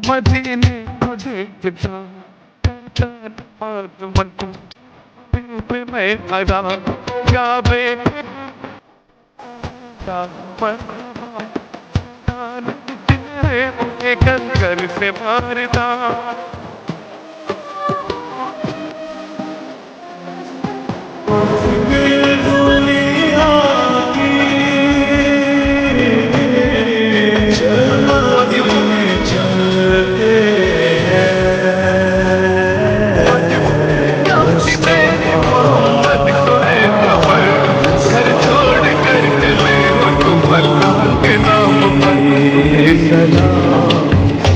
مدینے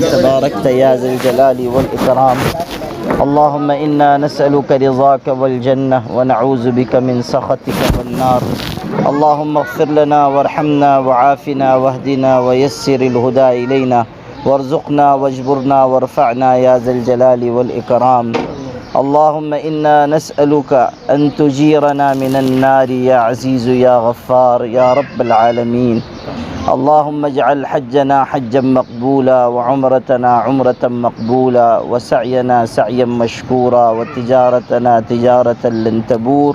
تباركت يا ذا الجلال والإكرام. اللهم إنا نسألك رضاك والجنة ونعوذ بك من سخطك والنار. اللهم اغفر لنا وارحمنا وعافنا واهدنا ويسر الهدى إلينا وارزقنا واجبرنا وارفعنا يا ذا الجلال والإكرام. اللهم إنا نسألك أن تجيرنا من النار يا عزيز يا غفار يا رب العالمين. اللهم اجعل حجنا حجا مقبولا وعمرتنا عمرة مقبولا وسعينا سعيا مشكورا وتجارتنا تجارة لن تبور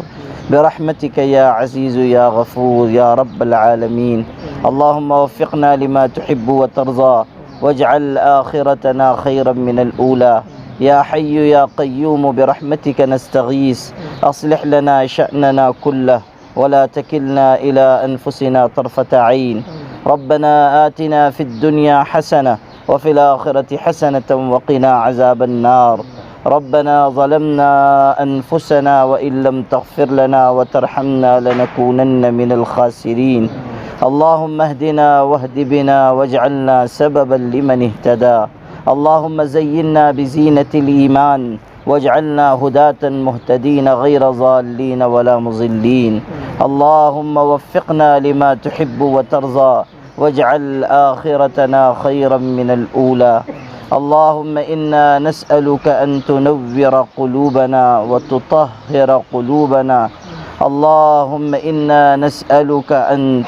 برحمتك يا عزيز يا غفور يا رب العالمين. اللهم وفقنا لما تحب وترضى واجعل آخرتنا خيرا من الأولى. يا حي يا قيوم برحمتك نستغيث أصلح لنا شأننا كله ولا تكلنا إلى أنفسنا طرفة عين. ربنا آتنا في الدنيا حسنة وفي الآخرة حسنة وقنا عذاب النار. ربنا ظلمنا أنفسنا وإن لم تغفر لنا وترحمنا لنكونن من الخاسرين. اللهم اهدنا واهد بنا واجعلنا سببا لمن اهتدى. اللهم زينا بزينة الإيمان واجعلنا هداة مهتدين غير ضالين ولا مضلين. اللهم وفقنا لما تحب وترضى واجعل آخرتنا خيرا من الأولى. اللهم إنا نسألك أن تنور قلوبنا وتطهر قلوبنا. اللهم إنا نسألك أن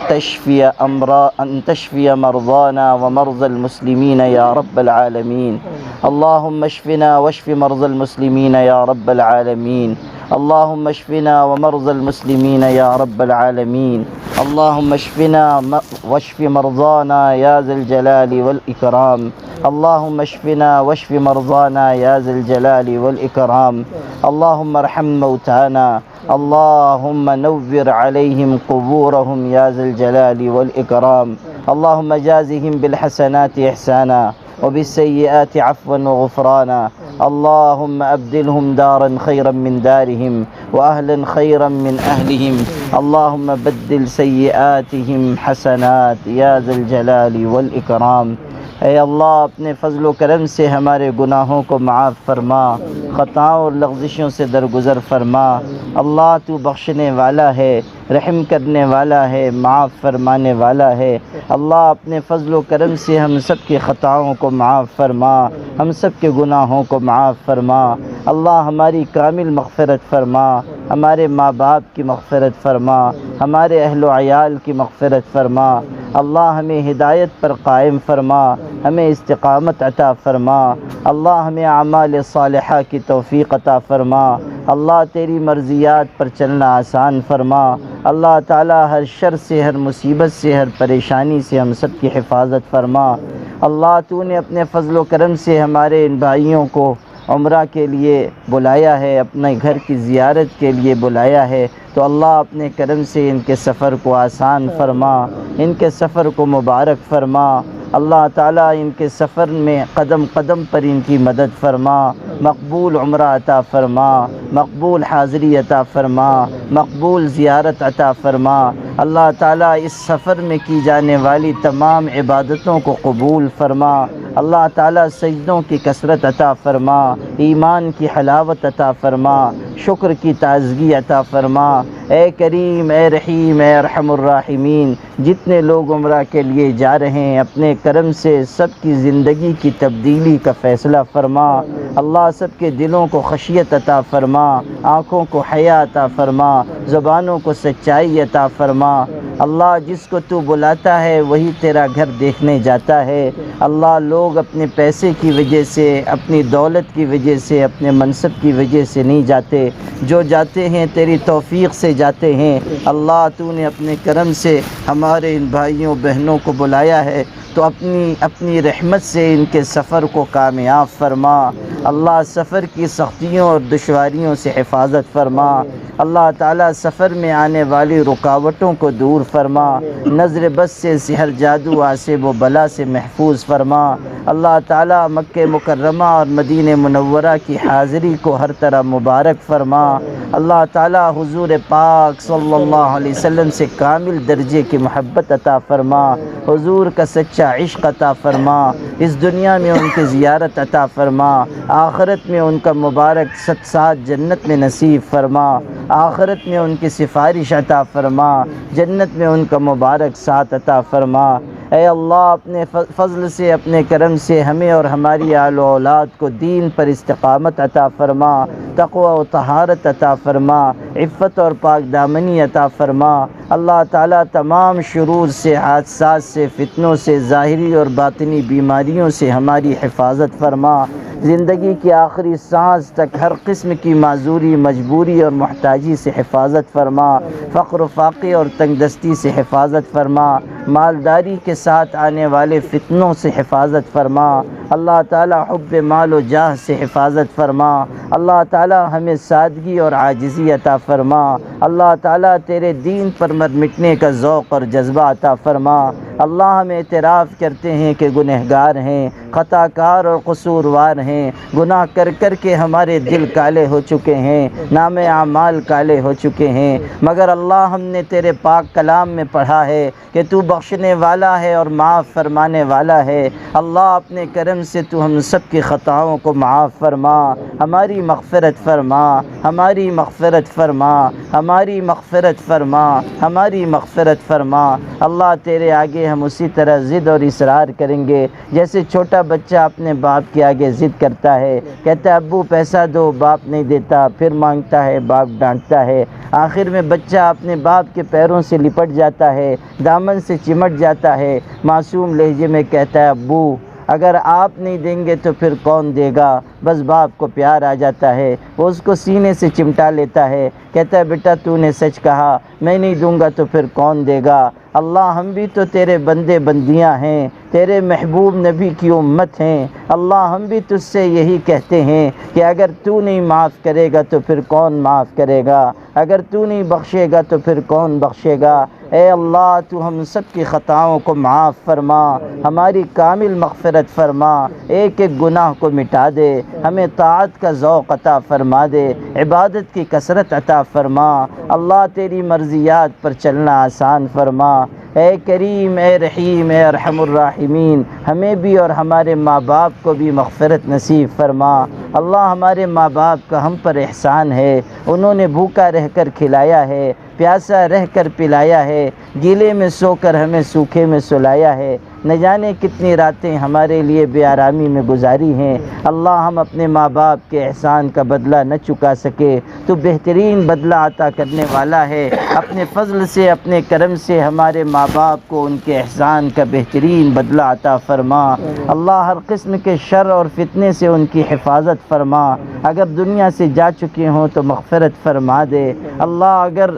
تشفي مرضانا ومرضى المسلمين يا رب العالمين. اللهم اشفنا واشف مرضى المسلمين يا رب العالمين. اللهم اشفنا ومرضى المسلمين يا رب العالمين. اللهم اشفنا واشف مرضانا يا ذا الجلال والإكرام. اللهم اشفنا واشف مرضانا يا ذا الجلال والإكرام. اللهم ارحم موتانا. اللهم نور عليهم قبورهم يا ذا الجلال والإكرام. اللهم جازهم بالحسنات إحسانا وبالسيئات عفوا وغفرانا. اللهم أبدلهم دارا خيرا من دارهم وأهلا خيرا من أهلهم. اللهم بدل سيئاتهم حسنات يا ذا الجلال والإكرام. اے اللہ اپنے فضل و کرم سے ہمارے گناہوں کو معاف فرما، خطاؤں اور لغزشوں سے درگزر فرما۔ اللہ تو بخشنے والا ہے، رحم کرنے والا ہے، معاف فرمانے والا ہے۔ اللہ اپنے فضل و کرم سے ہم سب کی خطاؤں کو معاف فرما، ہم سب کے گناہوں کو معاف فرما۔ اللہ ہماری کامل مغفرت فرما، ہمارے ماں باپ کی مغفرت فرما، ہمارے اہل و عیال کی مغفرت فرما۔ اللہ ہمیں ہدایت پر قائم فرما، ہمیں استقامت عطا فرما۔ اللہ ہمیں اعمال صالحہ کی توفیق عطا فرما۔ اللہ تیری مرضیات پر چلنا آسان فرما۔ اللہ تعالی ہر شر سے، ہر مصیبت سے، ہر پریشانی سے ہم سب کی حفاظت فرما۔ اللہ تو نے اپنے فضل و کرم سے ہمارے ان بھائیوں کو عمرہ کے لیے بلایا ہے، اپنے گھر کی زیارت کے لیے بلایا ہے، تو اللہ اپنے کرم سے ان کے سفر کو آسان فرما، ان کے سفر کو مبارک فرما۔ اللہ تعالیٰ ان کے سفر میں قدم قدم پر ان کی مدد فرما، مقبول عمرہ عطا فرما، مقبول حاضری عطا فرما، مقبول زیارت عطا فرما۔ اللہ تعالیٰ اس سفر میں کی جانے والی تمام عبادتوں کو قبول فرما۔ اللہ تعالیٰ سجدوں کی کثرت عطا فرما، ایمان کی حلاوت عطا فرما، شکر کی تازگی عطا فرما۔ اے کریم، اے رحیم، اے ارحم الراحمین، جتنے لوگ عمرہ کے لیے جا رہے ہیں اپنے کرم سے سب کی زندگی کی تبدیلی کا فیصلہ فرما۔ اللہ سب کے دلوں کو خشیت عطا فرما، آنکھوں کو حیا عطا فرما، زبانوں کو سچائی عطا فرما۔ اللہ جس کو تو بلاتا ہے وہی تیرا گھر دیکھنے جاتا ہے۔ اللہ لوگ اپنے پیسے کی وجہ سے، اپنی دولت کی وجہ سے، اپنے منصب کی وجہ سے نہیں جاتے، جو جاتے ہیں تیری توفیق سے جاتے ہیں۔ اللہ تو نے اپنے کرم سے ہمارے ان بھائیوں بہنوں کو بلایا ہے تو اپنی رحمت سے ان کے سفر کو کامیاب فرما۔ اللہ سفر کی سختیوں اور دشواریوں سے حفاظت فرما۔ اللہ تعالیٰ سفر میں آنے والی رکاوٹوں کو دور فرما، نظر بد سے، سحر جادو، آسیب و بلا سے محفوظ فرما۔ اللہ تعالیٰ مکہ مکرمہ اور مدینہ منورہ کی حاضری کو ہر طرح مبارک فرما۔ اللہ تعالیٰ حضور پاک صلی اللہ علیہ وسلم سے کامل درجے کی محبت عطا فرما، حضور کا سچا عشق عطا فرما۔ اس دنیا میں ان کی زیارت عطا فرما، آخرت میں ان کا مبارک ساتھ جنت میں نصیب فرما، آخرت میں ان کی سفارش عطا فرما، جنت میں ان کا مبارک ساتھ عطا فرما۔ اے اللہ اپنے فضل سے، اپنے کرم سے ہمیں اور ہماری آل و اولاد کو دین پر استقامت عطا فرما، تقوی و طہارت عطا فرما، عفت اور پاک دامنی عطا فرما۔ اللہ تعالیٰ تمام شرور سے، حادثات سے، فتنوں سے، ظاہری اور باطنی بیماریوں سے ہماری حفاظت فرما۔ زندگی کی آخری سانس تک ہر قسم کی معذوری، مجبوری اور محتاجی سے حفاظت فرما، فقر و فاقے اور تنگ دستی سے حفاظت فرما، مالداری کے ساتھ آنے والے فتنوں سے حفاظت فرما۔ اللہ تعالیٰ حب مال و جاہ سے حفاظت فرما۔ اللہ تعالیٰ ہمیں سادگی اور عاجزی عطا فرما۔ اللہ تعالیٰ تیرے دین پر مر مٹنے کا ذوق اور جذبہ عطا فرما۔ اللہ ہم اعتراف کرتے ہیں کہ گنہگار ہیں، خطا کار اور قصوروار ہیں، گناہ کر کر کے ہمارے دل کالے ہو چکے ہیں، نام اعمال کالے ہو چکے ہیں، مگر اللہ ہم نے تیرے پاک کلام میں پڑھا ہے کہ تو بخشنے والا ہے اور معاف فرمانے والا ہے۔ اللہ اپنے کرم سے تو ہم سب کی خطاؤں کو معاف فرما، ہماری مغفرت فرما، ہماری مغفرت فرما، ہماری مغفرت فرما، ہماری مغفرت فرما۔ اللہ تیرے آگے ہم اسی طرح ضد اور اصرار کریں گے جیسے چھوٹا بچہ اپنے باپ کے آگے ضد کرتا ہے، کہتا ہے ابو پیسہ دو، باپ نہیں دیتا، پھر مانگتا ہے، باپ ڈانٹتا ہے، آخر میں بچہ اپنے باپ کے پیروں سے لپٹ جاتا ہے، دامن سے چمٹ جاتا ہے، معصوم لہجے میں کہتا ہے ابو اگر آپ نہیں دیں گے تو پھر کون دے گا؟ بس باپ کو پیار آ جاتا ہے، وہ اس کو سینے سے چمٹا لیتا ہے، کہتا ہے بیٹا تو نے سچ کہا، میں نہیں دوں گا تو پھر کون دے گا؟ اللہ ہم بھی تو تیرے بندے بندیاں ہیں، تیرے محبوب نبی کی امت ہیں، اللہ ہم بھی تجھ سے یہی کہتے ہیں کہ اگر تو نہیں معاف کرے گا تو پھر کون معاف کرے گا؟ اگر تو نہیں بخشے گا تو پھر کون بخشے گا؟ اے اللہ تو ہم سب کی خطاؤں کو معاف فرما، ہماری کامل مغفرت فرما، ایک ایک گناہ کو مٹا دے، ہمیں طاعت کا ذوق عطا فرما دے، عبادت کی کثرت عطا فرما۔ اللہ تیری مرضیات پر چلنا آسان فرما۔ اے کریم، اے رحیم، اے ارحم الراحمین، ہمیں بھی اور ہمارے ماں باپ کو بھی مغفرت نصیب فرما۔ اللہ ہمارے ماں باپ کا ہم پر احسان ہے، انہوں نے بھوکا رہ کر کھلایا ہے، پیاسا رہ کر پلایا ہے، گیلے میں سو کر ہمیں سوکھے میں سلایا ہے، نہ جانے کتنی راتیں ہمارے لیے بے آرامی میں گزاری ہیں۔ اللہ ہم اپنے ماں باپ کے احسان کا بدلہ نہ چکا سکے، تو بہترین بدلہ عطا کرنے والا ہے، اپنے فضل سے، اپنے کرم سے ہمارے ماں باپ کو ان کے احسان کا بہترین بدلہ عطا فرما۔ اللہ ہر قسم کے شر اور فتنے سے ان کی حفاظت فرما، اگر دنیا سے جا چکے ہوں تو مغفرت فرما دے۔ اللہ اگر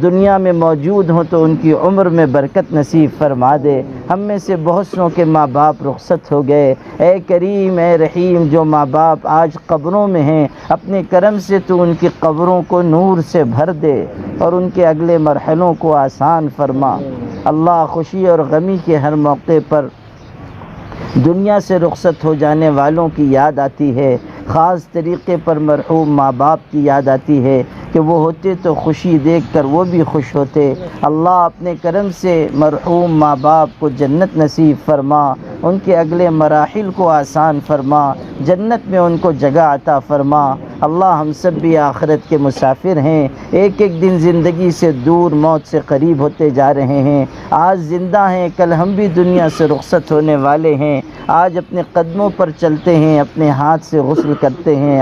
دنیا میں موجود ہوں تو ان کی عمر میں برکت نصیب فرما دے۔ ہم میں سے بہت سوں کے ماں باپ رخصت ہو گئے، اے کریم، اے رحیم، جو ماں باپ آج قبروں میں ہیں اپنے کرم سے تو ان کی قبروں کو نور سے بھر دے اور ان کے اگلے مرحلوں کو آسان فرما۔ اللہ خوشی اور غمی کے ہر موقع پر دنیا سے رخصت ہو جانے والوں کی یاد آتی ہے، خاص طریقے پر مرحوم ماں باپ کی یاد آتی ہے کہ وہ ہوتے تو خوشی دیکھ کر وہ بھی خوش ہوتے۔ اللہ اپنے کرم سے مرحوم ماں باپ کو جنت نصیب فرما، ان کے اگلے مراحل کو آسان فرما، جنت میں ان کو جگہ عطا فرما۔ اللہ ہم سب بھی آخرت کے مسافر ہیں، ایک ایک دن زندگی سے دور، موت سے قریب ہوتے جا رہے ہیں۔ آج زندہ ہیں، کل ہم بھی دنیا سے رخصت ہونے والے ہیں۔ آج اپنے قدموں پر چلتے ہیں، اپنے ہاتھ سے غسل کرتے ہیں،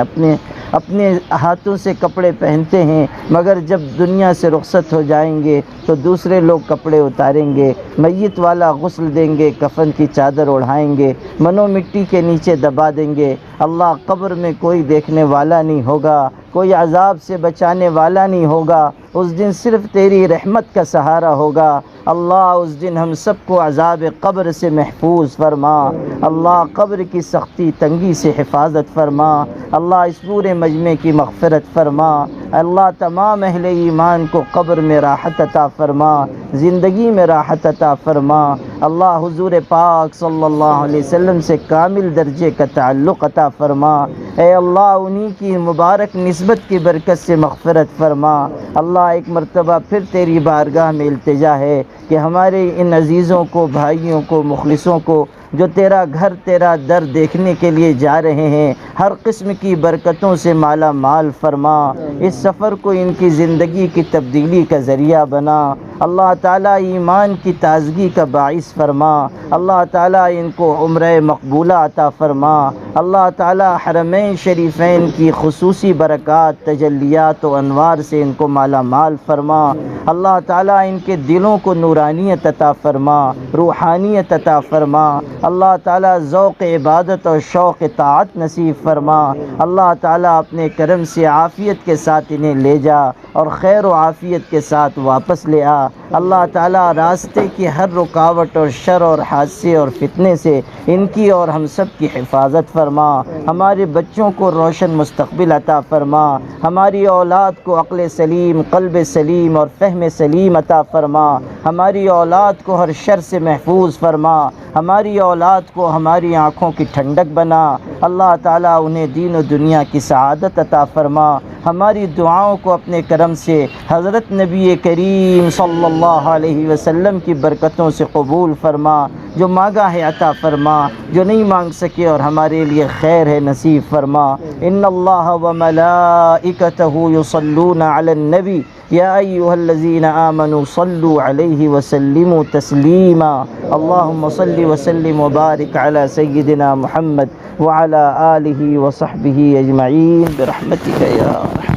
اپنے ہاتھوں سے کپڑے پہنتے ہیں، مگر جب دنیا سے رخصت ہو جائیں گے تو دوسرے لوگ کپڑے اتاریں گے، میت والا غسل دیں گے، کفن کی چادر اڑھائیں گے، منو مٹی کے نیچے دبا دیں گے۔ اللہ قبر میں کوئی دیکھنے والا نہیں ہوگا، کوئی عذاب سے بچانے والا نہیں ہوگا، اس دن صرف تیری رحمت کا سہارا ہوگا۔ اللہ اس دن ہم سب کو عذاب قبر سے محفوظ فرما۔ اللہ قبر کی سختی تنگی سے حفاظت فرما۔ اللہ اس پورے مجمع کی مغفرت فرما۔ اللہ تمام اہل ایمان کو قبر میں راحت عطا فرما، زندگی میں راحت عطا فرما۔ اللہ حضور پاک صلی اللہ علیہ وسلم سے کامل درجے کا تعلق عطا فرما۔ اے اللہ انہی کی مبارک نسبت کی برکت سے مغفرت فرما۔ اللہ ایک مرتبہ پھر تیری بارگاہ میں التجا ہے کہ ہمارے ان عزیزوں کو، بھائیوں کو، مخلصوں کو جو تیرا گھر، تیرا در دیکھنے کے لیے جا رہے ہیں، ہر قسم کی برکتوں سے مالا مال فرما۔ اس سفر کو ان کی زندگی کی تبدیلی کا ذریعہ بنا۔ اللہ تعالیٰ ایمان کی تازگی کا باعث فرما۔ اللہ تعالیٰ ان کو عمرہ مقبولہ عطا فرما۔ اللہ تعالیٰ حرمین شریفین کی خصوصی برکات، تجلیات و انوار سے ان کو مالا مال فرما۔ اللہ تعالیٰ ان کے دلوں کو نورانیت عطا فرما، روحانیت عطا فرما۔ اللہ تعالیٰ ذوق عبادت اور شوق طاعت نصیب فرما۔ اللہ تعالیٰ اپنے کرم سے عافیت کے ساتھ انہیں لے جا اور خیر و عافیت کے ساتھ واپس لے آ۔ اللہ تعالیٰ راستے کی ہر رکاوٹ اور شر اور حادثے اور فتنے سے ان کی اور ہم سب کی حفاظت فرما۔ ہمارے بچوں کو روشن مستقبل عطا فرما۔ ہماری اولاد کو عقل سلیم، قلب سلیم اور فہم سلیم عطا فرما۔ ہماری اولاد کو ہر شر سے محفوظ فرما۔ ہماری اولاد کو ہماری آنکھوں کی ٹھنڈک بنا۔ اللہ تعالیٰ انہیں دین و دنیا کی سعادت عطا فرما۔ ہماری دعاؤں کو اپنے کرم سے حضرت نبی کریم صلی اللہ علیہ وسلم کی برکتوں سے قبول فرما۔ جو مانگا ہے عطا فرما، جو نہیں مانگ سکے اور ہمارے لیے خیر ہے نصیب فرما۔ ان اللہ و ملائکتہ یصلون علی النبی یا ایھا الذین آمنوا صلوا علیہ وسلموا تسلیما۔ اللہم صل وسلم وبارک علی سیدنا محمد وعلی آلہ وصحبہ اجمعین برحمتک یا ارحم